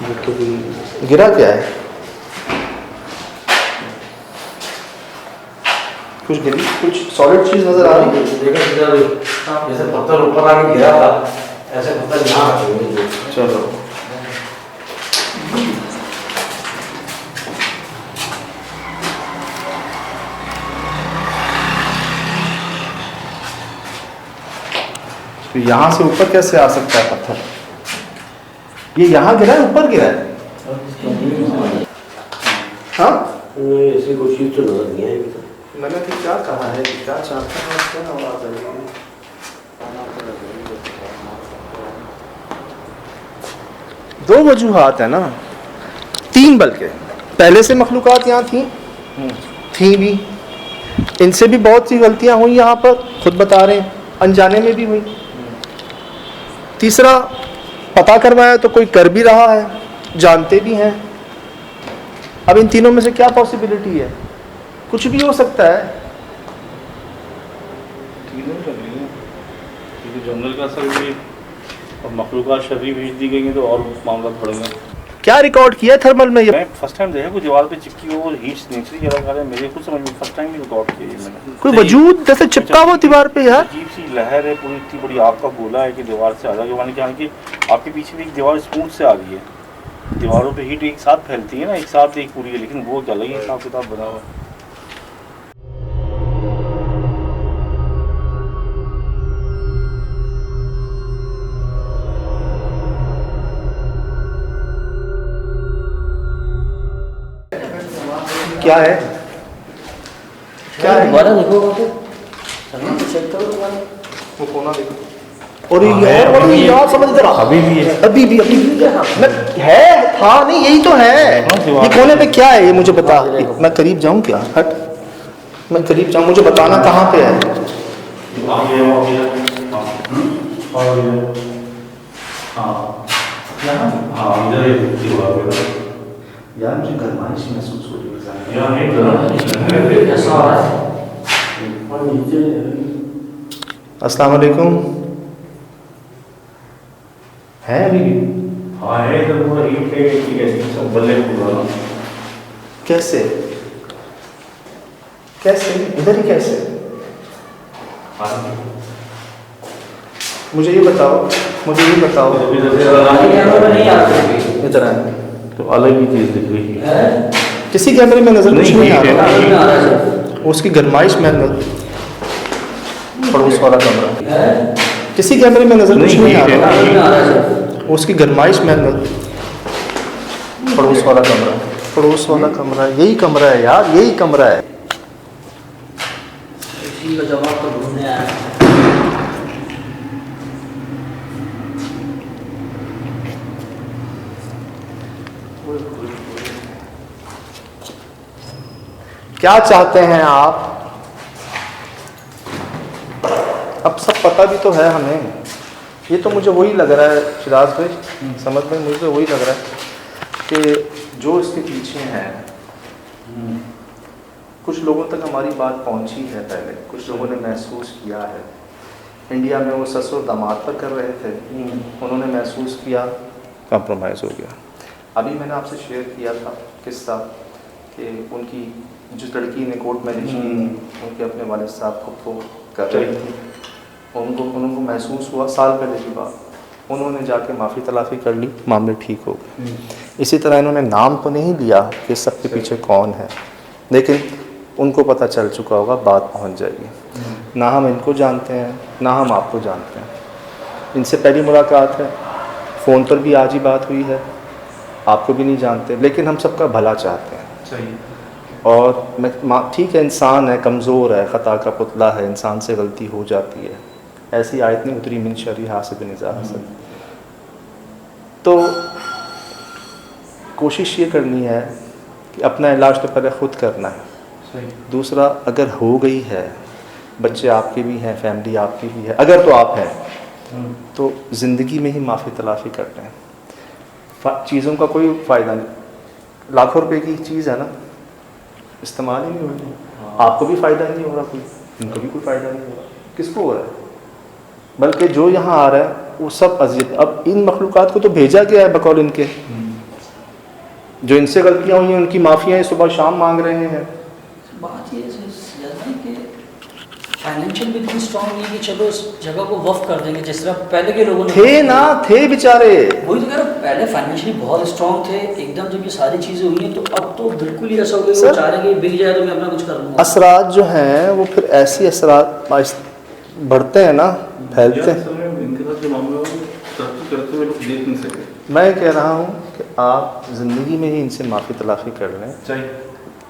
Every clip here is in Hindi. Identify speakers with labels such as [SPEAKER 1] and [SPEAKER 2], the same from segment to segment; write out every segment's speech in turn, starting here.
[SPEAKER 1] ये तो भी
[SPEAKER 2] गिरा क्या है? कुछ गिरी, कुछ सॉलिड चीज नजर आ रही है?
[SPEAKER 1] जैसे पत्थर ऊपर आके गिरा था, ऐसे पत्थर यहाँ रखे।
[SPEAKER 2] चलो तो यहाँ से ऊपर कैसे आ सकता है पत्थर? ये यहाँ गिरा है, ऊपर गिरा है? हाँ,
[SPEAKER 1] ऐसी कोई चीज तो नजर नहीं आई।
[SPEAKER 2] मैंने तो क्या कहा है कि क्या चाहते हैं, क्या आवाज है? दो वजूहात है ना, तीन बल्कि। पहले से मखलूकात यहाँ थी भी, इनसे भी बहुत सी गलतियां हुई यहाँ पर, खुद बता रहे हैं, अनजाने में भी हुई। तीसरा, पता करवाया तो कोई कर भी रहा है, जानते भी हैं। अब इन तीनों में से क्या पॉसिबिलिटी है? कुछ भी हो सकता है।
[SPEAKER 3] तीनों लग रही हैं, क्योंकि जंगल का असर भी और मखलूक़ात शर्री भेज दी गई हैं तो और मामला बढ़ गया।
[SPEAKER 2] क्या रिकॉर्ड किया थर्मल में? ये
[SPEAKER 3] मैं फर्स्ट टाइम देखा कोई दीवार पे चिपकी हो और हीट नेचुरली जला खा रहा है। मेरे कुछ समझ में फर्स्ट टाइम ही रिकॉर्ड किया ये मैंने।
[SPEAKER 2] कोई वजूद जैसे चिपका हुआ दीवार पे यार।
[SPEAKER 3] अजीब सी लहर है, पूरी इतनी बड़ी आग का गोला है कि दीवार से आधा माने कि आपके पीछे भी एक दीवार स्मूथ से आ रही है। दीवारों पे हीट एक साथ फैलती है ना, एक साथ एक पूरी है, लेकिन वो क्या लगी हिसाब किताब बना हुआ है।
[SPEAKER 2] क्या है? क्या है?
[SPEAKER 1] दोबारा देखो तो चेक करो दोबारा।
[SPEAKER 2] वो कोना देखो। और ये यार समझ इधर आ।
[SPEAKER 3] अभी भी है,
[SPEAKER 2] अभी भी मैं है था नहीं, यही तो है। ये कोने पे क्या है ये मुझे बता। मैं करीब जाऊं क्या? हट, मैं करीब जाऊं, मुझे बताना कहाँ पे है। यार मुझे गरमाइश महसूस हो रही है।
[SPEAKER 1] कैसा आ रहा है? और नीचे
[SPEAKER 2] अस्सलाम वालेकुम। है अभी भी?
[SPEAKER 3] हाँ है, तो पूरा हीट है, सब बल्ले पूरा।
[SPEAKER 2] कैसे कैसे इधर ही कैसे? मुझे ये बताओ, मुझे ये बताओ। इधर आए
[SPEAKER 3] तो अलग ही चीज दिख रही है।
[SPEAKER 2] किसी कैमरे में नजर कुछ नहीं आ रहा। उसकी गरमाइश में पड़ोस वाला कमरा, किसी कैमरे में नजर कुछ नहीं आ रहा। उसकी गरमाइश में पड़ोस वाला कमरा, पड़ोस वाला कमरा, यही कमरा है यार, यही कमरा है।
[SPEAKER 1] इसी का जवाब तो ढूंढने आया।
[SPEAKER 2] क्या चाहते हैं आप? अब सब पता भी तो है हमें। ये तो मुझे वही लग रहा है शिराज भाई, समझ में मुझे वही लग रहा है कि जो इसके पीछे हैं, कुछ लोगों तक हमारी बात पहुंची है पहले, कुछ लोगों ने महसूस किया है। इंडिया में वो ससुर दामाद पर कर रहे थे, उन्होंने महसूस किया, कॉम्प्रोमाइज़ हो गया। अभी मैंने आपसे शेयर किया था किस्सा कि उनकी जिस लड़की ने कोर्ट मैरिज की, उनके अपने वालिद साहब को तो कर रही थी, उनको महसूस हुआ साल पहले की बात, उन्होंने जाके माफ़ी तलाफ़ी कर ली, मामले ठीक हो गए। इसी तरह इन्होंने नाम तो नहीं लिया कि सबके पीछे कौन है, लेकिन उनको पता चल चुका होगा, बात पहुंच जाएगी। ना हम इनको जानते हैं, ना हम आपको जानते हैं। इनसे पहली मुलाकात है, फ़ोन पर भी आज ही बात हुई है, आपको भी नहीं जानते, लेकिन हम सबका भला चाहते हैं।
[SPEAKER 3] सही।
[SPEAKER 2] और मैं ठीक है, इंसान है, कमज़ोर है, ख़ता का पुतला है, इंसान से गलती हो जाती है। ऐसी आयत नहीं उतरी मिन शर्रि हासिदिन इज़ा हसद। तो कोशिश ये करनी है कि अपना इलाज तो पहले ख़ुद करना है।
[SPEAKER 3] सही।
[SPEAKER 2] दूसरा, अगर हो गई है, बच्चे आपके भी हैं, फैमिली आपकी भी है, अगर तो आप हैं तो ज़िंदगी में ही माफ़ी तलाफ़ी करते हैं। चीज़ों का कोई फ़ायदा नहीं। लाखों रुपए की चीज़ है ना, इस्तेमाल ही नहीं हो रही। आपको भी फ़ायदा नहीं हो रहा, कोई इनको भी कोई फ़ायदा नहीं हो रहा। किसको हो रहा है? बल्कि जो यहाँ आ रहा है वो सब अज़ियत। अब इन मखलूक़ात को तो भेजा गया है बकौल इनके, जो इनसे गलतियाँ हुई हैं उनकी माफ़ियाँ सुबह शाम मांग रहे हैं।
[SPEAKER 4] बात ये है कि फाइनेंशियल भी इतनी स्ट्रॉन्ग नहीं कि चलो इस जगह को वफ कर देंगे, जिस तरह पहले के लोगों ने
[SPEAKER 2] थे बेचारे।
[SPEAKER 4] वही तो कह रहा हूं, पहले फाइनेंशियली बहुत स्ट्रॉन्ग थे, एकदम जब ये सारी चीज़ें हुई हैं तो अब तो बिल्कुल ही ऐसा हो गया, वो चाह रहे हैं कि बिक जाए तो मैं अपना कुछ कर लूँगा।
[SPEAKER 2] असरात जो हैं वो फिर ऐसी असरात बढ़ते हैं ना, फैलते हैं।
[SPEAKER 3] इनके साथ जो मामला है तरक्की करते हुए लोग देख नहीं सके।
[SPEAKER 2] मैं कह रहा हूँ कि आप ज़िंदगी में ही इनसे माफ़ी तलाफ़ी कर लें,
[SPEAKER 3] चाहिए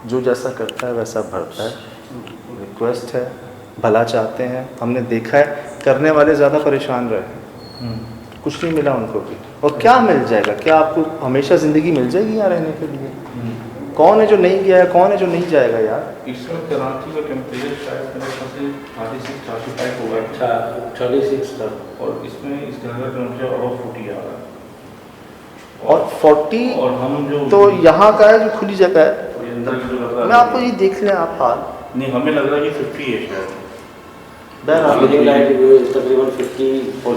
[SPEAKER 2] जो जैसा करता है वैसा भरता है। रिक्वेस्ट है, भला चाहते हैं, हमने देखा है करने वाले ज़्यादा परेशान रहे, कुछ नहीं मिला उनको भी। और क्या मिल जाएगा? क्या आपको हमेशा ज़िंदगी मिल जाएगी यहाँ रहने के लिए? कौन है जो नहीं गया है, कौन है जो नहीं जाएगा यार?
[SPEAKER 3] इसमें कराची का टेम्परेचर शायद मेरे ख्याल से 46-45 होगा।
[SPEAKER 1] अच्छा 46 तक,
[SPEAKER 3] और इसमें इस जगह का टेम्परेचर और 40 आ रहा है।
[SPEAKER 2] और 40
[SPEAKER 3] और हम जो
[SPEAKER 2] तो यहाँ का है जो खुली जगह है।
[SPEAKER 3] ये अंदर की जो लग रहा है,
[SPEAKER 2] मैं आपको ये देख लें आप हाल।
[SPEAKER 3] नहीं हमें लग रहा है कि 50 है शायद।
[SPEAKER 1] फीलिंग लाइट तकरीबन 50
[SPEAKER 3] और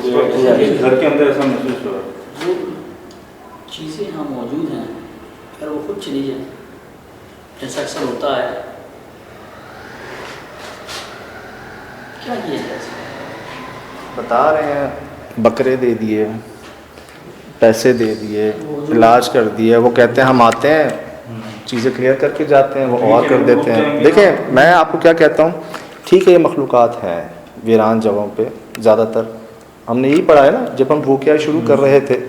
[SPEAKER 3] इस घर के अंदर ऐसा महसूस हो रहा है।
[SPEAKER 4] वो चीज़ें यहाँ मौजूद हैं, अगर वो खुद चली जाए जैसा अक्सर होता है, क्या किया जाए?
[SPEAKER 2] बता रहे हैं बकरे दे दिए, पैसे दे दिए, इलाज कर दिए। वो कहते हैं हम आते हैं, चीज़ें क्लियर करके जाते हैं, वो और कर देते हैं। देखें मैं आपको क्या कहता हूँ, ठीक है ये मखलूक़ात हैं वीरान जगहों पे ज़्यादातर। हमने यही पढ़ा है ना, जब हम भूखिया शुरू कर रहे थे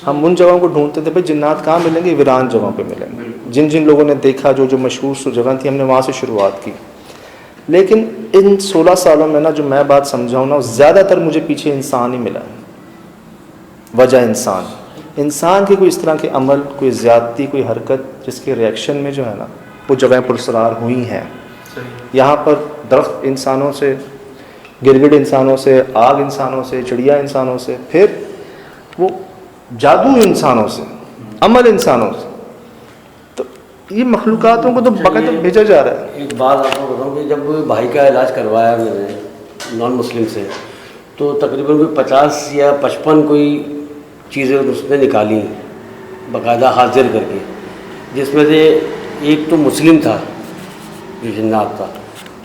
[SPEAKER 2] हम उन जगहों को ढूंढते थे, भाई जिन्नात कहाँ मिलेंगे? वीरान जगहों पे मिलेंगे। जिन जिन लोगों ने देखा, जो जो मशहूर जगह थी, हमने वहाँ से शुरुआत की। लेकिन इन 16 सालों में ना जो मैं बात समझाऊँ ना, ज़्यादातर मुझे पीछे इंसान ही मिला है। वजह इंसान के कोई इस तरह के अमल, कोई ज़्यादती, कोई हरकत जिसके रिएक्शन में जो है ना वो जगह पुरसरार हुई हैं। यहाँ पर दरख्त इंसानों से, गिरगिट इंसानों से, आग इंसानों से, चिड़िया इंसानों से, फिर वो जादू इंसानों से, अमल इंसानों से। तो ये मखलूक़ातों को तो बक़ैत भेजा जा रहा है।
[SPEAKER 1] एक बात आपको बताऊँ कि जब भाई का इलाज करवाया मैंने नॉन मुस्लिम से, तो तकरीबन कोई 50 या 55 कोई चीज़ें उसने निकाली बाकायदा हाजिर करके, जिसमें से एक तो मुस्लिम था जो जिन्नात था।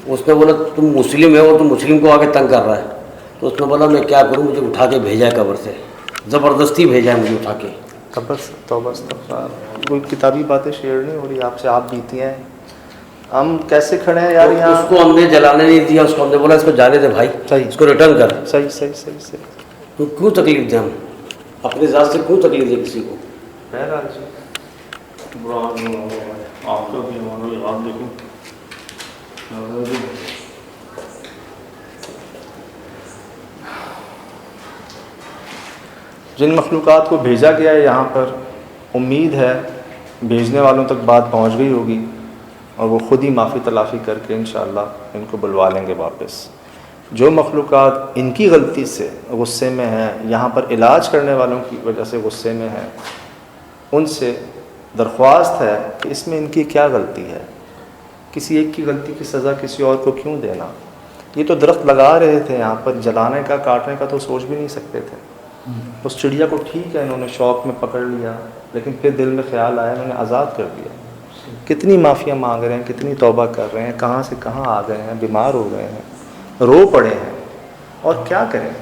[SPEAKER 1] उसने बोला तुम मुस्लिम है और तुम मुस्लिम को आके तंग कर रहा है। तो उसने बोला मैं क्या करूं, मुझे उठा के भेजा है कब्र से, ज़बरदस्ती भेजा है मुझे उठा के।
[SPEAKER 2] तौबा कोई किताबी बातें शेयर नहीं हो रही आपसे, आप बीती हैं, हम कैसे खड़े हैं यार यहाँ।
[SPEAKER 1] उसको हमने जलाने नहीं दिया, उसको हमने बोला इसको जाने दे भाई,
[SPEAKER 2] सही,
[SPEAKER 1] इसको रिटर्न कर।
[SPEAKER 2] सही सही सही सही।
[SPEAKER 1] तो क्यों तकलीफ दें हम अपने ज़ात से, क्यों तकलीफ दें किसी को?
[SPEAKER 2] बहरहाल जी
[SPEAKER 3] बुरा आपका भी हमारा याद देखो।
[SPEAKER 2] जिन मखलूक़ात को भेजा गया है यहाँ पर, उम्मीद है भेजने वालों तक बात पहुँच गई होगी और वो ख़ुद ही माफ़ी तलाफ़ी करके इंशाअल्लाह इनको बुलवा लेंगे वापस। जो मखलूक़ात इनकी गलती से गुस्से में हैं, यहाँ पर इलाज करने वालों की वजह से गुस्से में हैं, उनसे दरख्वास्त है कि इसमें इनकी क्या गलती है। किसी एक की गलती की सज़ा किसी और को क्यों देना? ये तो दरख्त लगा रहे थे यहाँ पर, जलाने का, काटने का तो सोच भी नहीं सकते थे। उस चिड़िया को ठीक है इन्होंने शौक़ में पकड़ लिया, लेकिन फिर दिल में ख्याल आया, इन्होंने आज़ाद कर दिया। कितनी माफ़ियाँ मांग रहे हैं, कितनी तौबा कर रहे हैं, कहाँ से कहाँ आ गए हैं, बीमार हो गए हैं, रो पड़े हैं। और क्या करें,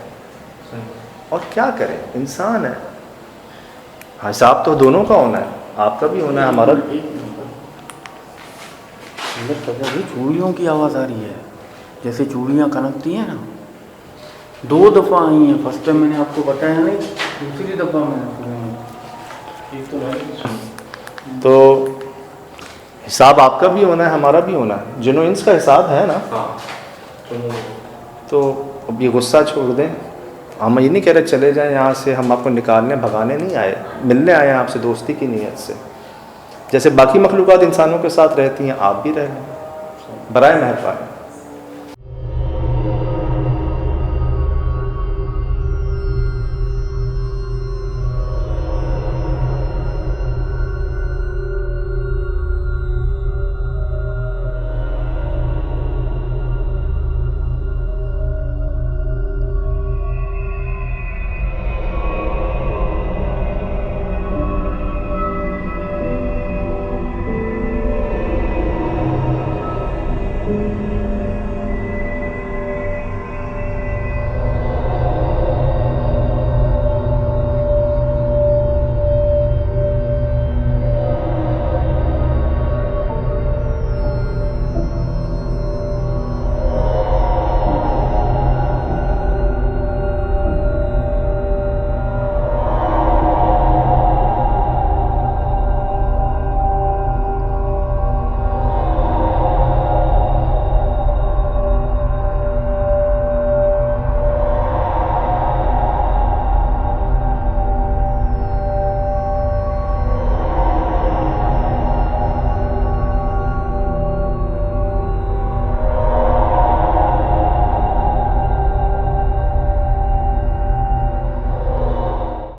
[SPEAKER 2] और क्या करें, इंसान है। हिसाब तो दोनों का होना है, आपका भी होना है, हमारा भी।
[SPEAKER 5] चूड़ियों की आवाज़ आ रही है, जैसे चूड़ियाँ कनकती हैं ना। 2 दफ़ा आई हैं, फर्स्ट टाइम मैंने आपको बताया नहीं, दूसरी दफ़ा मैंने
[SPEAKER 2] तो हिसाब आपका भी होना है, हमारा भी होना है। जिन्हों इंस का हिसाब है ना, तो अब ये गुस्सा छोड़ दें। हम ये नहीं कह रहे चले जाएं यहाँ से, हम आपको निकालने भगाने नहीं आए, मिलने आए हैं आपसे दोस्ती की नीयत से। जैसे बाकी मखलूक़ात इंसानों के साथ रहती हैं, आप भी रहें, बराए मेहरबानी।